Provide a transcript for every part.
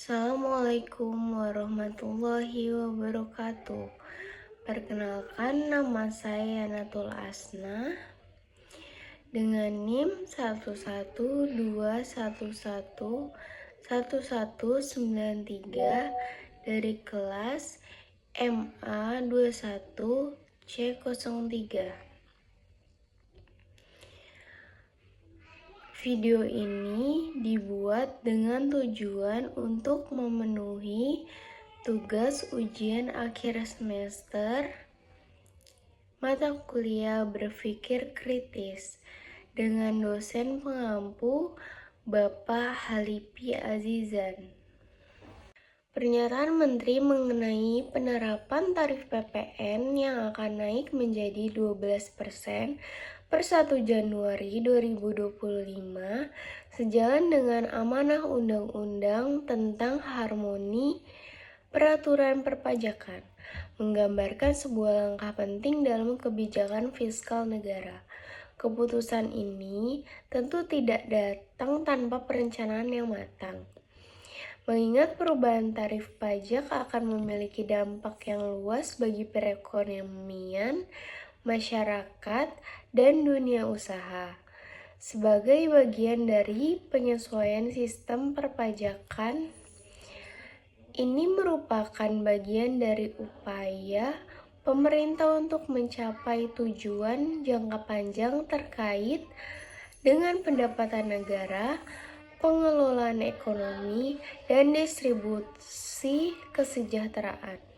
Assalamualaikum warahmatullahi wabarakatuh. Perkenalkan, nama saya Natul Asna dengan NIM 112111193 dari kelas MA 21 C03. Video ini dibuat dengan tujuan untuk memenuhi tugas ujian akhir semester mata kuliah berpikir kritis dengan dosen pengampu Bapak Halipi Azizan. Pernyataan Menteri mengenai penerapan tarif PPN yang akan naik menjadi 12% per 1 Januari 2025 sejalan dengan amanah Undang-Undang tentang Harmoni Peraturan Perpajakan, menggambarkan sebuah langkah penting dalam kebijakan fiskal negara. Keputusan ini tentu tidak datang tanpa perencanaan yang matang. Mengingat perubahan tarif pajak akan memiliki dampak yang luas bagi perekonomian, masyarakat, dan dunia usaha. Sebagai bagian dari penyesuaian sistem perpajakan, ini merupakan bagian dari upaya pemerintah untuk mencapai tujuan jangka panjang terkait dengan pendapatan negara, pengelolaan ekonomi, dan distribusi kesejahteraan.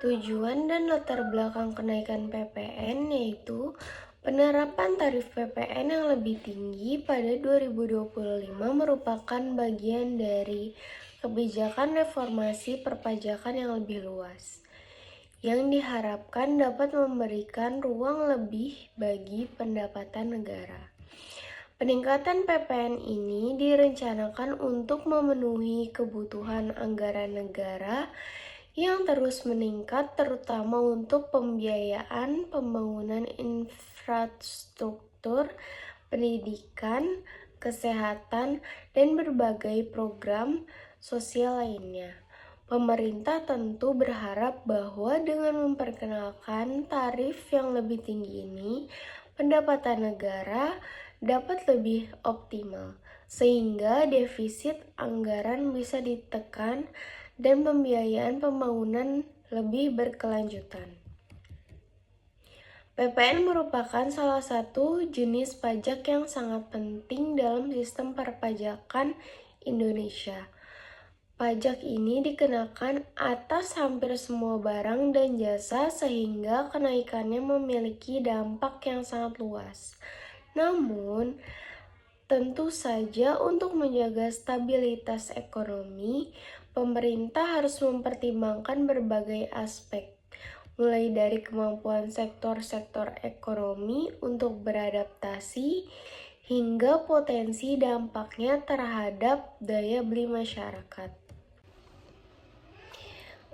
Tujuan dan latar belakang kenaikan PPN yaitu penerapan tarif PPN yang lebih tinggi pada 2025 merupakan bagian dari kebijakan reformasi perpajakan yang lebih luas, yang diharapkan dapat memberikan ruang lebih bagi pendapatan negara. Peningkatan PPN ini direncanakan untuk memenuhi kebutuhan anggaran negara yang terus meningkat, terutama untuk pembiayaan pembangunan infrastruktur, pendidikan, kesehatan, dan berbagai program sosial lainnya. Pemerintah tentu berharap bahwa dengan memperkenalkan tarif yang lebih tinggi ini, pendapatan negara dapat lebih optimal, sehingga defisit anggaran bisa ditekan dan pembiayaan pembangunan lebih berkelanjutan. PPN merupakan salah satu jenis pajak yang sangat penting dalam sistem perpajakan Indonesia. Pajak ini dikenakan atas hampir semua barang dan jasa sehingga kenaikannya memiliki dampak yang sangat luas. Namun, tentu saja untuk menjaga stabilitas ekonomi, pemerintah harus mempertimbangkan berbagai aspek, mulai dari kemampuan sektor-sektor ekonomi untuk beradaptasi, hingga potensi dampaknya terhadap daya beli masyarakat.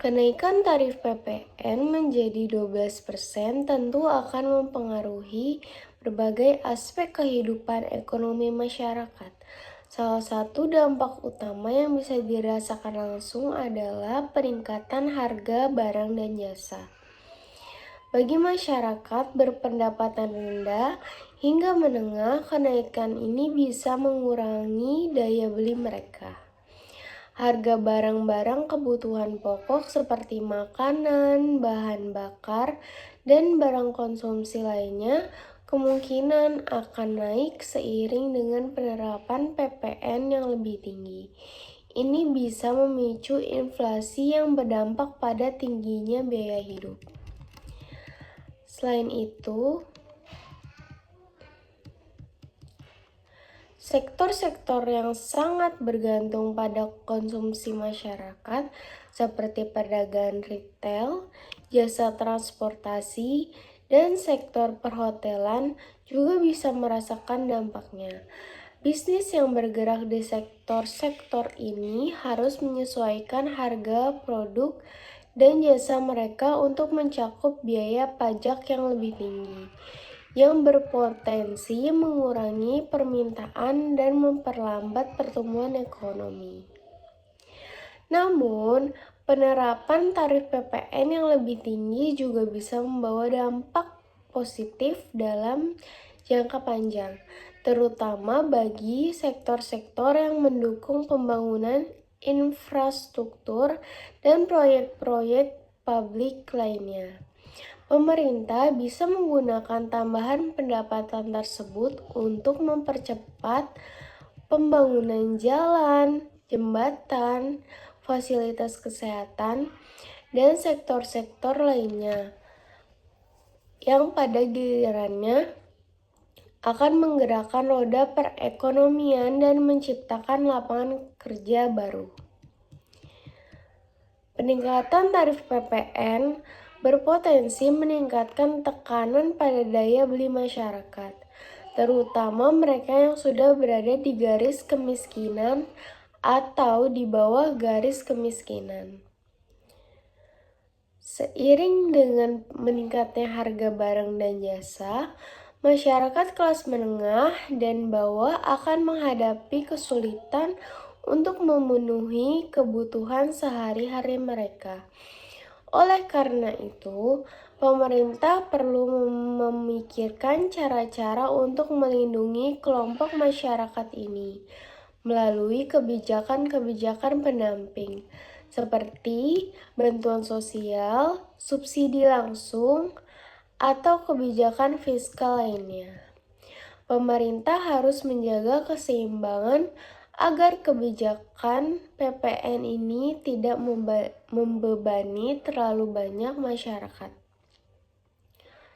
Kenaikan tarif PPN menjadi 12% tentu akan mempengaruhi berbagai aspek kehidupan ekonomi masyarakat. Salah satu dampak utama yang bisa dirasakan langsung adalah peningkatan harga barang dan jasa. Bagi masyarakat berpendapatan rendah hingga menengah, kenaikan ini bisa mengurangi daya beli mereka. Harga barang-barang kebutuhan pokok seperti makanan, bahan bakar, dan barang konsumsi lainnya kemungkinan akan naik seiring dengan penerapan PPN yang lebih tinggi. Ini bisa memicu inflasi yang berdampak pada tingginya biaya hidup. Selain itu, sektor-sektor yang sangat bergantung pada konsumsi masyarakat seperti perdagangan retail, jasa transportasi, dan sektor perhotelan juga bisa merasakan dampaknya. Bisnis yang bergerak di sektor-sektor ini harus menyesuaikan harga produk dan jasa mereka untuk mencakup biaya pajak yang lebih tinggi, yang berpotensi mengurangi permintaan dan memperlambat pertumbuhan ekonomi. Namun, penerapan tarif PPN yang lebih tinggi juga bisa membawa dampak positif dalam jangka panjang, terutama bagi sektor-sektor yang mendukung pembangunan infrastruktur dan proyek-proyek publik lainnya. Pemerintah bisa menggunakan tambahan pendapatan tersebut untuk mempercepat pembangunan jalan, jembatan, fasilitas kesehatan, dan sektor-sektor lainnya yang pada gilirannya akan menggerakkan roda perekonomian dan menciptakan lapangan kerja baru. Peningkatan tarif PPN berpotensi meningkatkan tekanan pada daya beli masyarakat, terutama mereka yang sudah berada di garis kemiskinan atau di bawah garis kemiskinan. Seiring dengan meningkatnya harga barang dan jasa, masyarakat kelas menengah dan bawah akan menghadapi kesulitan untuk memenuhi kebutuhan sehari-hari mereka. Oleh karena itu, pemerintah perlu memikirkan cara-cara untuk melindungi kelompok masyarakat ini melalui kebijakan-kebijakan pendamping seperti bantuan sosial, subsidi langsung, atau kebijakan fiskal lainnya. Pemerintah harus menjaga keseimbangan agar kebijakan PPN ini tidak membebani terlalu banyak masyarakat,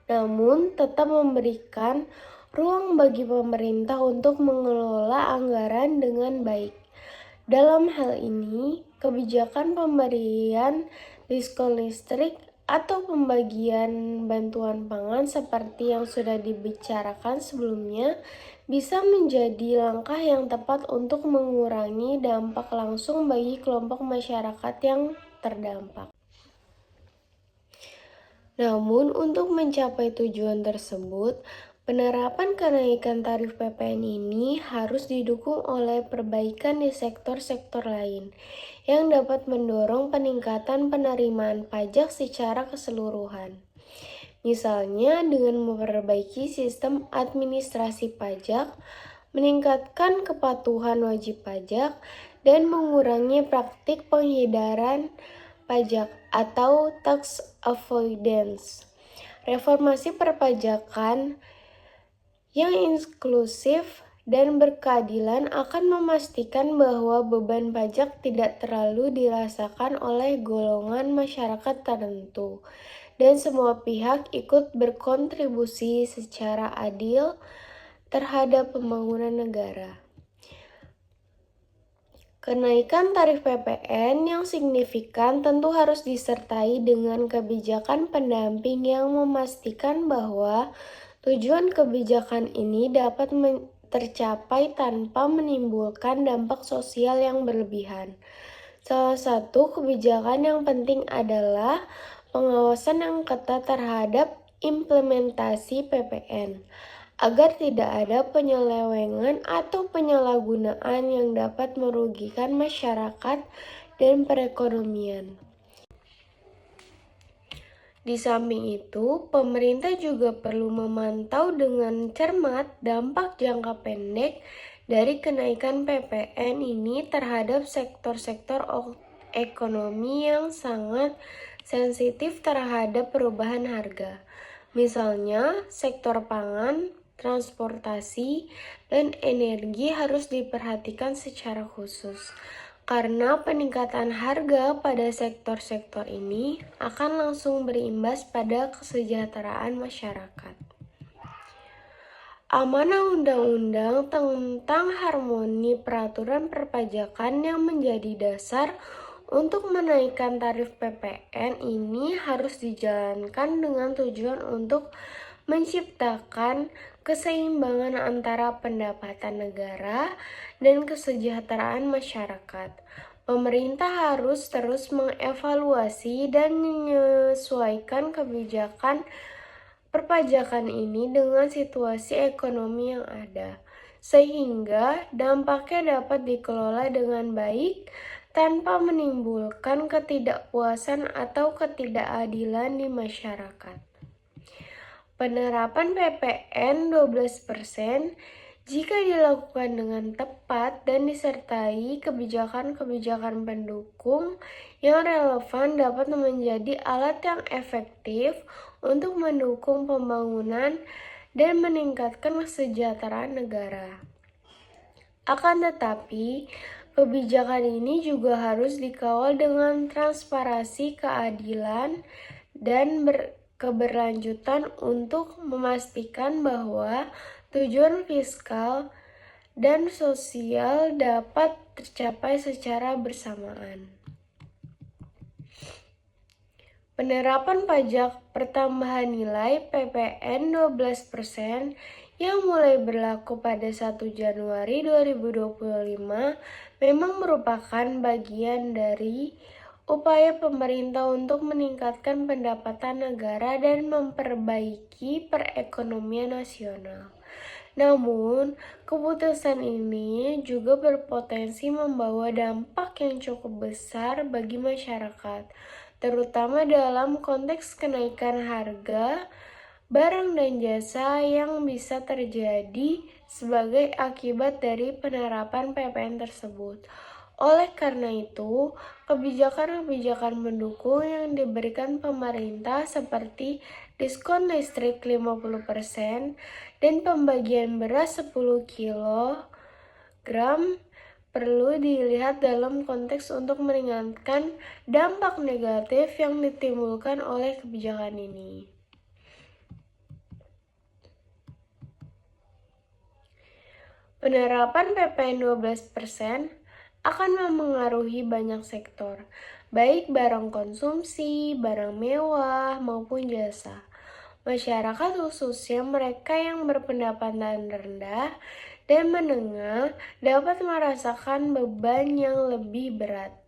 namun tetap memberikan ruang bagi pemerintah untuk mengelola anggaran dengan baik. Dalam hal ini, kebijakan pemberian diskon listrik atau pembagian bantuan pangan seperti yang sudah dibicarakan sebelumnya bisa menjadi langkah yang tepat untuk mengurangi dampak langsung bagi kelompok masyarakat yang terdampak. Namun, untuk mencapai tujuan tersebut, penerapan kenaikan tarif PPN ini harus didukung oleh perbaikan di sektor-sektor lain yang dapat mendorong peningkatan penerimaan pajak secara keseluruhan. Misalnya dengan memperbaiki sistem administrasi pajak, meningkatkan kepatuhan wajib pajak, dan mengurangi praktik penghindaran pajak atau tax avoidance. Reformasi perpajakan yang inklusif dan berkeadilan akan memastikan bahwa beban pajak tidak terlalu dirasakan oleh golongan masyarakat tertentu, dan semua pihak ikut berkontribusi secara adil terhadap pembangunan negara. Kenaikan tarif PPN yang signifikan tentu harus disertai dengan kebijakan pendamping yang memastikan bahwa tujuan kebijakan ini dapat tercapai tanpa menimbulkan dampak sosial yang berlebihan. Salah satu kebijakan yang penting adalah pengawasan yang ketat terhadap implementasi PPN, agar tidak ada penyelewengan atau penyalahgunaan yang dapat merugikan masyarakat dan perekonomian. Di samping itu, pemerintah juga perlu memantau dengan cermat dampak jangka pendek dari kenaikan PPN ini terhadap sektor-sektor ekonomi yang sangat sensitif terhadap perubahan harga. Misalnya, sektor pangan, transportasi, dan energi harus diperhatikan secara khusus, karena peningkatan harga pada sektor-sektor ini akan langsung berimbas pada kesejahteraan masyarakat. Amanah Undang-Undang tentang Harmoni Peraturan Perpajakan yang menjadi dasar untuk menaikkan tarif PPN ini harus dijalankan dengan tujuan untuk menciptakan keseimbangan antara pendapatan negara dan kesejahteraan masyarakat. Pemerintah harus terus mengevaluasi dan menyesuaikan kebijakan perpajakan ini dengan situasi ekonomi yang ada, sehingga dampaknya dapat dikelola dengan baik tanpa menimbulkan ketidakpuasan atau ketidakadilan di masyarakat. Penerapan PPN 12% jika dilakukan dengan tepat dan disertai kebijakan-kebijakan pendukung yang relevan dapat menjadi alat yang efektif untuk mendukung pembangunan dan meningkatkan kesejahteraan negara. Akan tetapi, kebijakan ini juga harus dikawal dengan transparansi, keadilan, dan keberlanjutan untuk memastikan bahwa tujuan fiskal dan sosial dapat tercapai secara bersamaan. Penerapan pajak pertambahan nilai PPN 12% yang mulai berlaku pada 1 Januari 2025 memang merupakan bagian dari upaya pemerintah untuk meningkatkan pendapatan negara dan memperbaiki perekonomian nasional. Namun, keputusan ini juga berpotensi membawa dampak yang cukup besar bagi masyarakat, terutama dalam konteks kenaikan harga barang dan jasa yang bisa terjadi sebagai akibat dari penerapan PPN tersebut. Oleh karena itu, kebijakan-kebijakan mendukung yang diberikan pemerintah seperti diskon listrik 50% dan pembagian beras 10 kg perlu dilihat dalam konteks untuk meringankan dampak negatif yang ditimbulkan oleh kebijakan ini. Penerapan PPN 12% akan memengaruhi banyak sektor, baik barang konsumsi, barang mewah, maupun jasa. Masyarakat khususnya mereka yang berpendapatan rendah dan menengah dapat merasakan beban yang lebih berat.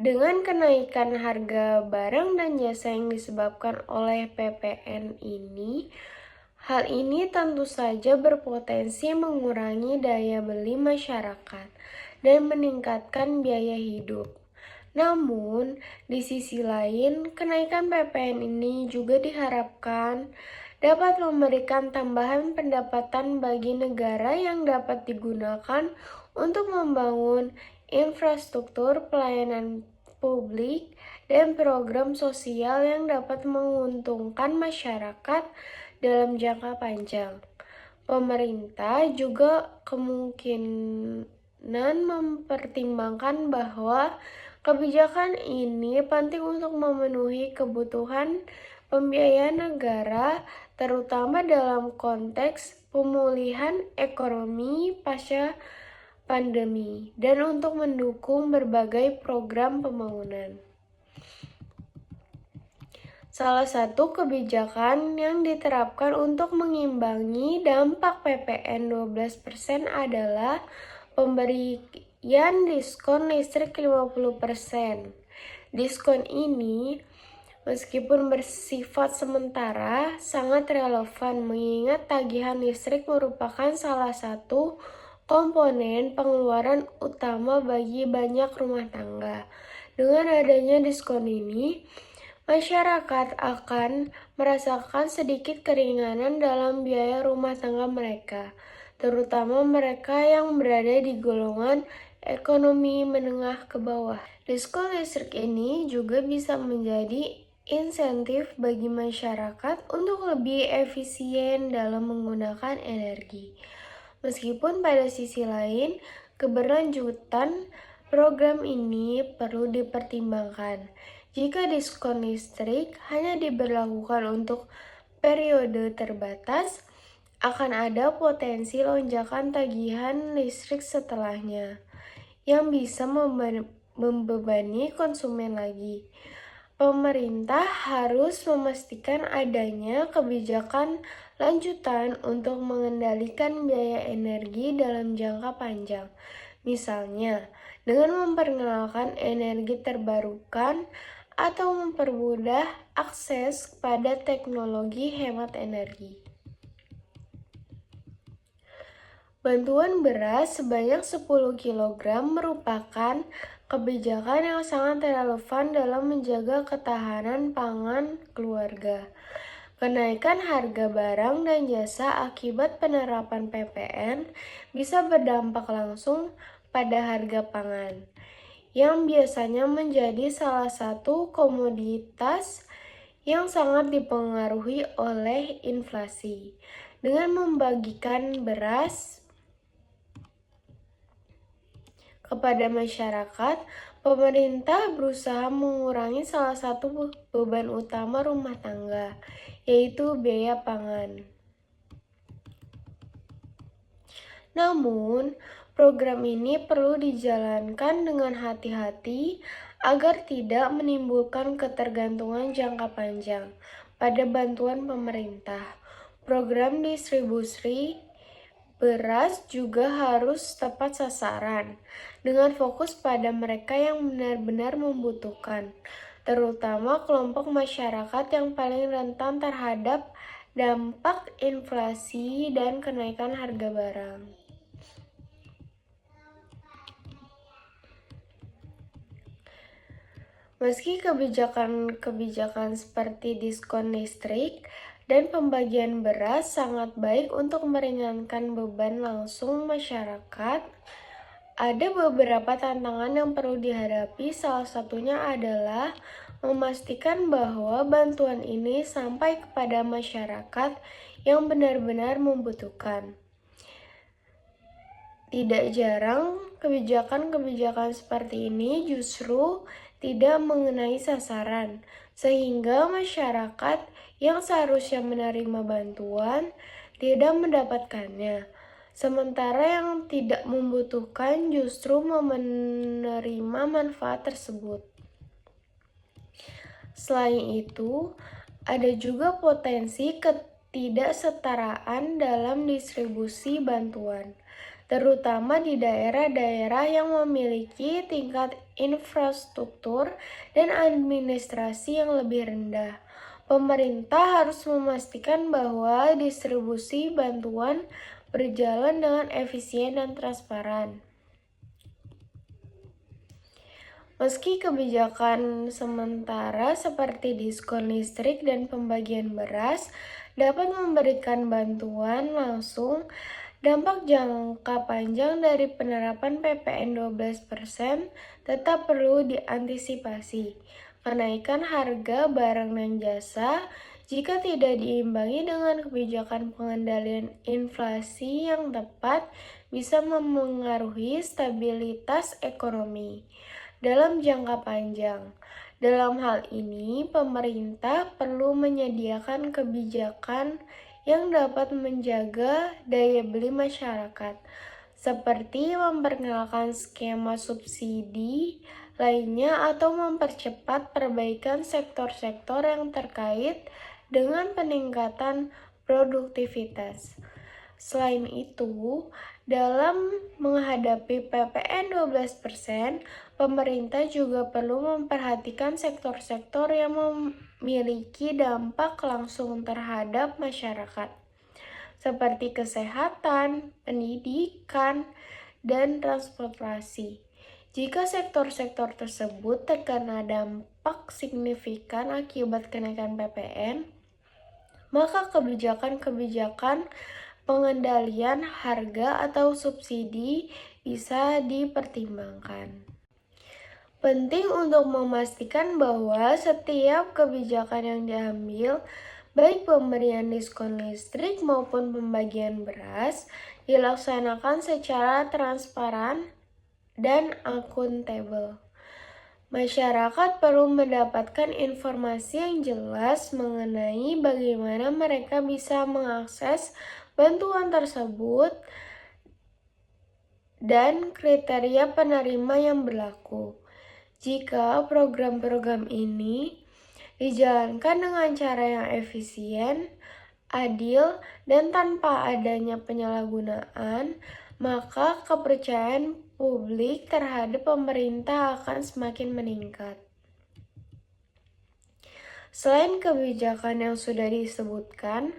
Dengan kenaikan harga barang dan jasa yang disebabkan oleh PPN ini, hal ini tentu saja berpotensi mengurangi daya beli masyarakat dan meningkatkan biaya hidup. Namun, di sisi lain, kenaikan PPN ini juga diharapkan dapat memberikan tambahan pendapatan bagi negara yang dapat digunakan untuk membangun infrastruktur pelayanan publik dan program sosial yang dapat menguntungkan masyarakat dalam jangka panjang. Pemerintah juga kemungkinan mempertimbangkan bahwa kebijakan ini penting untuk memenuhi kebutuhan pembiayaan negara, terutama dalam konteks pemulihan ekonomi pasca pandemi dan untuk mendukung berbagai program pembangunan. Salah satu kebijakan yang diterapkan untuk mengimbangi dampak PPN 12% adalah pemberian diskon listrik 50%. Diskon ini meskipun bersifat sementara sangat relevan mengingat tagihan listrik merupakan salah satu komponen pengeluaran utama bagi banyak rumah tangga. Dengan adanya diskon ini, masyarakat akan merasakan sedikit keringanan dalam biaya rumah tangga mereka, terutama mereka yang berada di golongan ekonomi menengah ke bawah. Diskon listrik ini juga bisa menjadi insentif bagi masyarakat untuk lebih efisien dalam menggunakan energi. Meskipun pada sisi lain, keberlanjutan program ini perlu dipertimbangkan. Jika diskon listrik hanya diberlakukan untuk periode terbatas, akan ada potensi lonjakan tagihan listrik setelahnya, yang bisa membebani konsumen lagi. Pemerintah harus memastikan adanya kebijakan lanjutan untuk mengendalikan biaya energi dalam jangka panjang. Misalnya, dengan memperkenalkan energi terbarukan atau mempermudah akses pada teknologi hemat energi. Bantuan beras sebanyak 10 kg merupakan kebijakan yang sangat relevan dalam menjaga ketahanan pangan keluarga. Kenaikan harga barang dan jasa akibat penerapan PPN bisa berdampak langsung pada harga pangan, yang biasanya menjadi salah satu komoditas yang sangat dipengaruhi oleh inflasi. Dengan membagikan beras kepada masyarakat, pemerintah berusaha mengurangi salah satu beban utama rumah tangga, yaitu biaya pangan. Namun, program ini perlu dijalankan dengan hati-hati agar tidak menimbulkan ketergantungan jangka panjang pada bantuan pemerintah. Program distribusi beras juga harus tepat sasaran, dengan fokus pada mereka yang benar-benar membutuhkan, terutama kelompok masyarakat yang paling rentan terhadap dampak inflasi dan kenaikan harga barang. Meski kebijakan seperti diskon listrik dan pembagian beras sangat baik untuk meringankan beban langsung masyarakat, ada beberapa tantangan yang perlu dihadapi. Salah satunya adalah memastikan bahwa bantuan ini sampai kepada masyarakat yang benar-benar membutuhkan. Tidak jarang, kebijakan-kebijakan seperti ini justru tidak mengenai sasaran, sehingga masyarakat yang seharusnya menerima bantuan tidak mendapatkannya. Sementara yang tidak membutuhkan justru menerima manfaat tersebut. Selain itu, ada juga potensi ketidaksetaraan dalam distribusi bantuan, terutama di daerah-daerah yang memiliki tingkat infrastruktur dan administrasi yang lebih rendah. Pemerintah harus memastikan bahwa distribusi bantuan berjalan dengan efisien dan transparan. Meski kebijakan sementara seperti diskon listrik dan pembagian beras dapat memberikan bantuan langsung, dampak jangka panjang dari penerapan PPN 12% tetap perlu diantisipasi. Kenaikan harga barang dan jasa jika tidak diimbangi dengan kebijakan pengendalian inflasi yang tepat bisa memengaruhi stabilitas ekonomi dalam jangka panjang. Dalam hal ini, pemerintah perlu menyediakan kebijakan yang dapat menjaga daya beli masyarakat, seperti memperkenalkan skema subsidi lainnya atau mempercepat perbaikan sektor-sektor yang terkait dengan peningkatan produktivitas. Selain itu, dalam menghadapi PPN 12%, pemerintah juga perlu memperhatikan sektor-sektor yang memiliki dampak langsung terhadap masyarakat, seperti kesehatan, pendidikan, dan transportasi. Jika sektor-sektor tersebut terkena dampak signifikan akibat kenaikan PPN, maka kebijakan-kebijakan pengendalian harga atau subsidi bisa dipertimbangkan. Penting untuk memastikan bahwa setiap kebijakan yang diambil, baik pemberian diskon listrik maupun pembagian beras, dilaksanakan secara transparan dan akuntabel. Masyarakat perlu mendapatkan informasi yang jelas mengenai bagaimana mereka bisa mengakses bantuan tersebut dan kriteria penerima yang berlaku. Jika program-program ini dijalankan dengan cara yang efisien, adil, dan tanpa adanya penyalahgunaan, maka kepercayaan publik terhadap pemerintah akan semakin meningkat. Selain kebijakan yang sudah disebutkan,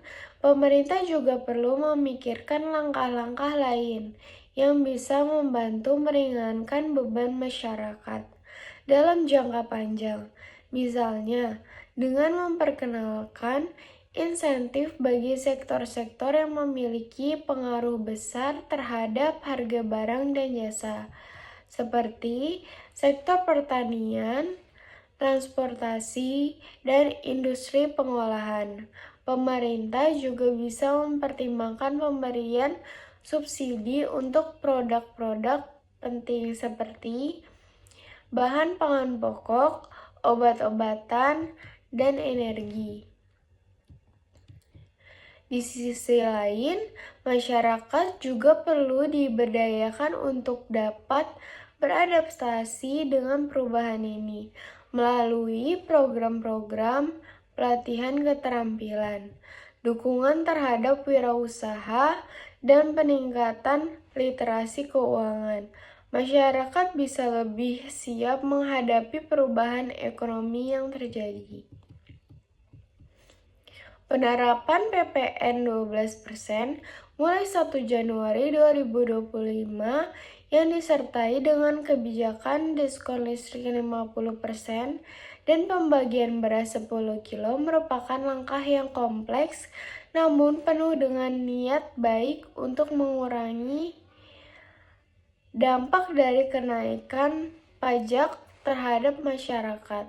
Pemerintah juga perlu memikirkan langkah-langkah lain yang bisa membantu meringankan beban masyarakat dalam jangka panjang. Misalnya, dengan memperkenalkan insentif bagi sektor-sektor yang memiliki pengaruh besar terhadap harga barang dan jasa, seperti sektor pertanian, transportasi, dan industri pengolahan. Pemerintah juga bisa mempertimbangkan pemberian subsidi untuk produk-produk penting seperti bahan pangan pokok, obat-obatan, dan energi. Di sisi lain, masyarakat juga perlu diberdayakan untuk dapat beradaptasi dengan perubahan ini melalui program-program pelatihan keterampilan, dukungan terhadap wirausaha, dan peningkatan literasi keuangan. Masyarakat bisa lebih siap menghadapi perubahan ekonomi yang terjadi. Penerapan PPN 12% mulai 1 Januari 2025 yang disertai dengan kebijakan diskon listrik 50% dan pembagian beras 10 kilo merupakan langkah yang kompleks namun penuh dengan niat baik untuk mengurangi dampak dari kenaikan pajak terhadap masyarakat,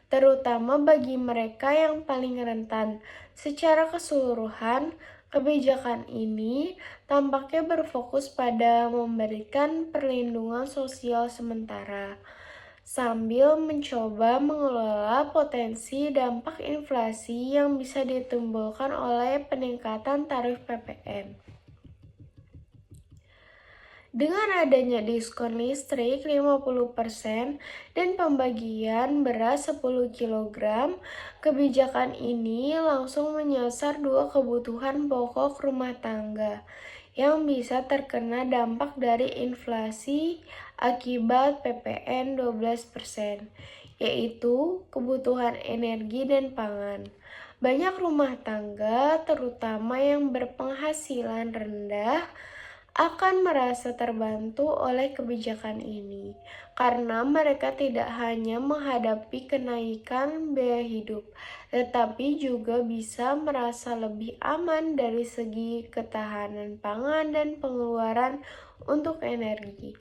terutama bagi mereka yang paling rentan. Secara keseluruhan, kebijakan ini tampaknya berfokus pada memberikan perlindungan sosial sementara, sambil mencoba mengelola potensi dampak inflasi yang bisa ditimbulkan oleh peningkatan tarif PPN. Dengan adanya diskon listrik 50% dan pembagian beras 10 kg, kebijakan ini langsung menyasar dua kebutuhan pokok rumah tangga yang bisa terkena dampak dari inflasi akibat PPN 12%, yaitu kebutuhan energi dan pangan. Banyak rumah tangga, terutama yang berpenghasilan rendah, akan merasa terbantu oleh kebijakan ini karena mereka tidak hanya menghadapi kenaikan biaya hidup, tetapi juga bisa merasa lebih aman dari segi ketahanan pangan dan pengeluaran untuk energi.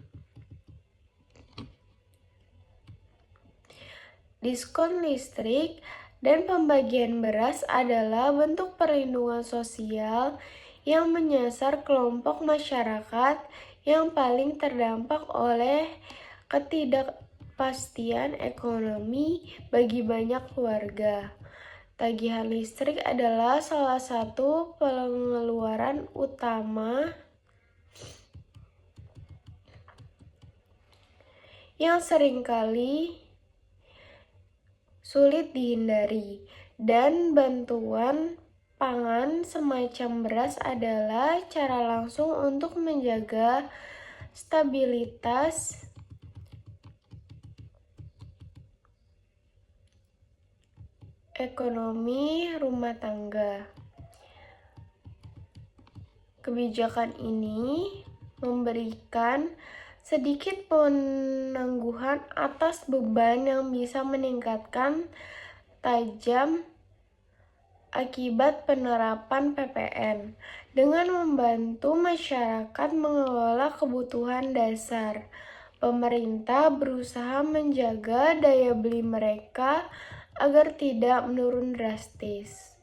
Diskon listrik dan pembagian beras adalah bentuk perlindungan sosial yang menyasar kelompok masyarakat yang paling terdampak oleh ketidakpastian ekonomi bagi banyak keluarga. Tagihan listrik adalah salah satu pengeluaran utama yang seringkali sulit dihindari, dan bantuan pangan semacam beras adalah cara langsung untuk menjaga stabilitas ekonomi rumah tangga. Kebijakan ini memberikan sedikit penangguhan atas beban yang bisa meningkatkan tajam akibat penerapan PPN dengan membantu masyarakat mengelola kebutuhan dasar. Pemerintah berusaha menjaga daya beli mereka agar tidak menurun drastis.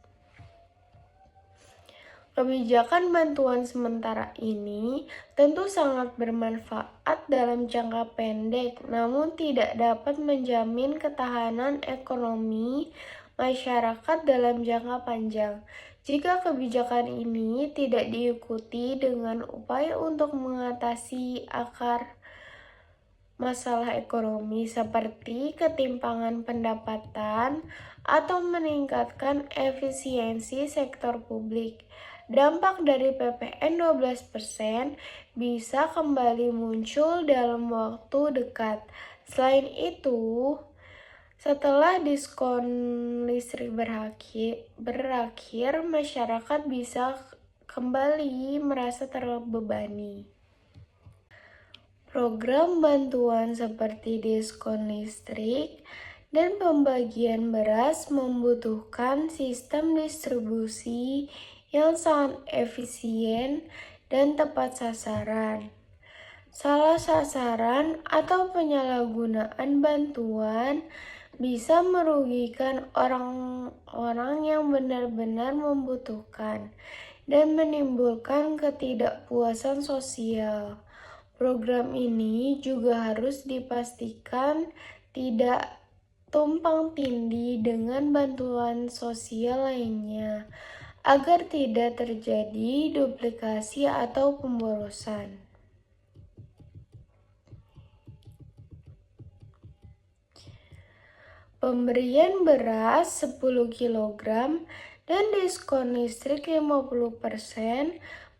Kebijakan bantuan sementara ini tentu sangat bermanfaat dalam jangka pendek, namun tidak dapat menjamin ketahanan ekonomi masyarakat dalam jangka panjang. Jika kebijakan ini tidak diikuti dengan upaya untuk mengatasi akar masalah ekonomi seperti ketimpangan pendapatan atau meningkatkan efisiensi sektor publik, dampak dari PPN 12% bisa kembali muncul dalam waktu dekat. Selain itu, Setelah diskon listrik berakhir, masyarakat bisa kembali merasa terbebani. Program bantuan seperti diskon listrik dan pembagian beras membutuhkan sistem distribusi yang sangat efisien dan tepat sasaran. Salah sasaran atau penyalahgunaan bantuan bisa merugikan orang-orang yang benar-benar membutuhkan dan menimbulkan ketidakpuasan sosial. Program ini juga harus dipastikan tidak tumpang tindih dengan bantuan sosial lainnya, agar tidak terjadi duplikasi atau pemborosan. Pemberian beras 10 kg dan diskon listrik 50%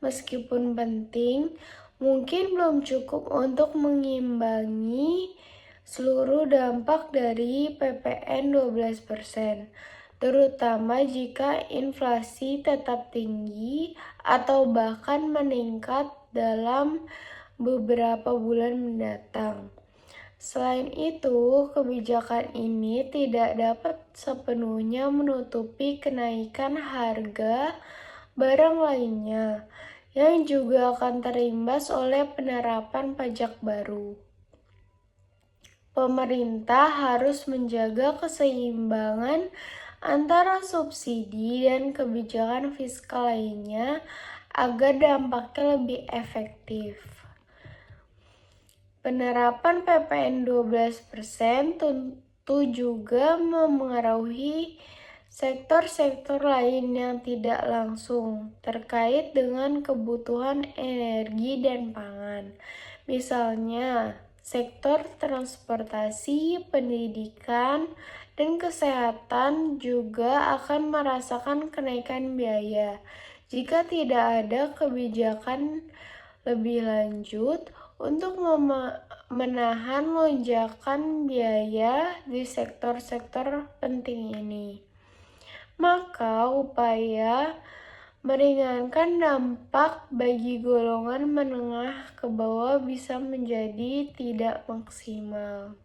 meskipun penting, mungkin belum cukup untuk mengimbangi seluruh dampak dari PPN 12%, terutama jika inflasi tetap tinggi atau bahkan meningkat dalam beberapa bulan mendatang. Selain itu, kebijakan ini tidak dapat sepenuhnya menutupi kenaikan harga barang lainnya yang juga akan terimbas oleh penerapan pajak baru. Pemerintah harus menjaga keseimbangan antara subsidi dan kebijakan fiskal lainnya agar dampaknya lebih efektif. Penerapan PPN 12% tentu juga memengaruhi sektor-sektor lain yang tidak langsung terkait dengan kebutuhan energi dan pangan. Misalnya, sektor transportasi, pendidikan, dan kesehatan juga akan merasakan kenaikan biaya jika tidak ada kebijakan lebih lanjut untuk menahan lonjakan biaya di sektor-sektor penting ini. Maka upaya meringankan dampak bagi golongan menengah ke bawah bisa menjadi tidak maksimal.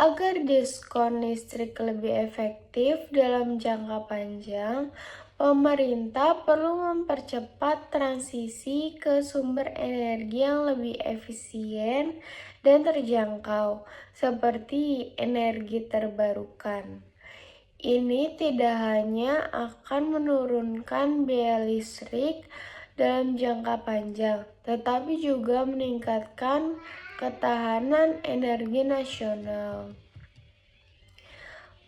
Agar diskon listrik lebih efektif dalam jangka panjang, pemerintah perlu mempercepat transisi ke sumber energi yang lebih efisien dan terjangkau, seperti energi terbarukan. Ini tidak hanya akan menurunkan biaya listrik dalam jangka panjang, tetapi juga meningkatkan ketahanan energi nasional.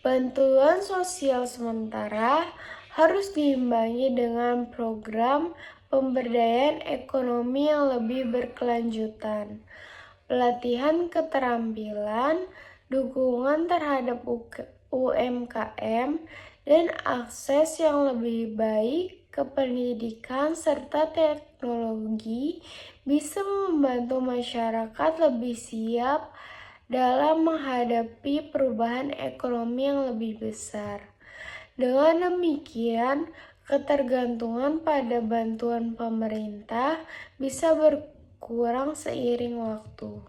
Bantuan sosial sementara harus diimbangi dengan program pemberdayaan ekonomi yang lebih berkelanjutan, pelatihan keterampilan, dukungan terhadap UMKM, dan akses yang lebih baik ke pendidikan serta teknologi bisa membantu masyarakat lebih siap dalam menghadapi perubahan ekonomi yang lebih besar. Dengan demikian, ketergantungan pada bantuan pemerintah bisa berkurang seiring waktu.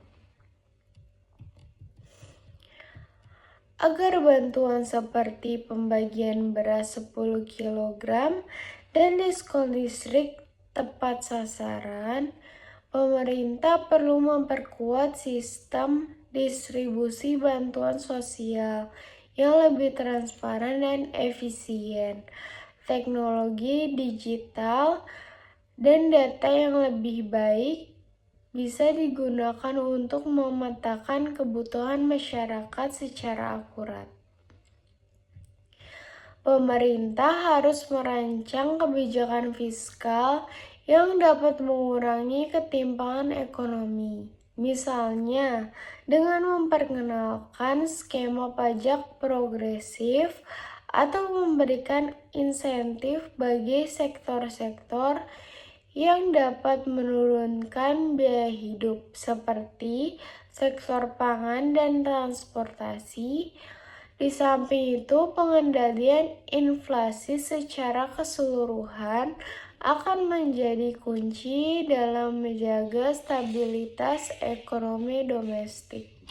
Agar bantuan seperti pembagian beras 10 kg dan diskon listrik tepat sasaran, pemerintah perlu memperkuat sistem distribusi bantuan sosial yang lebih transparan dan efisien, teknologi digital, dan data yang lebih baik bisa digunakan untuk memetakan kebutuhan masyarakat secara akurat. Pemerintah harus merancang kebijakan fiskal yang dapat mengurangi ketimpangan ekonomi. Misalnya, dengan memperkenalkan skema pajak progresif atau memberikan insentif bagi sektor-sektor yang dapat menurunkan biaya hidup seperti sektor pangan dan transportasi. Di samping itu, pengendalian inflasi secara keseluruhan akan menjadi kunci dalam menjaga stabilitas ekonomi domestik.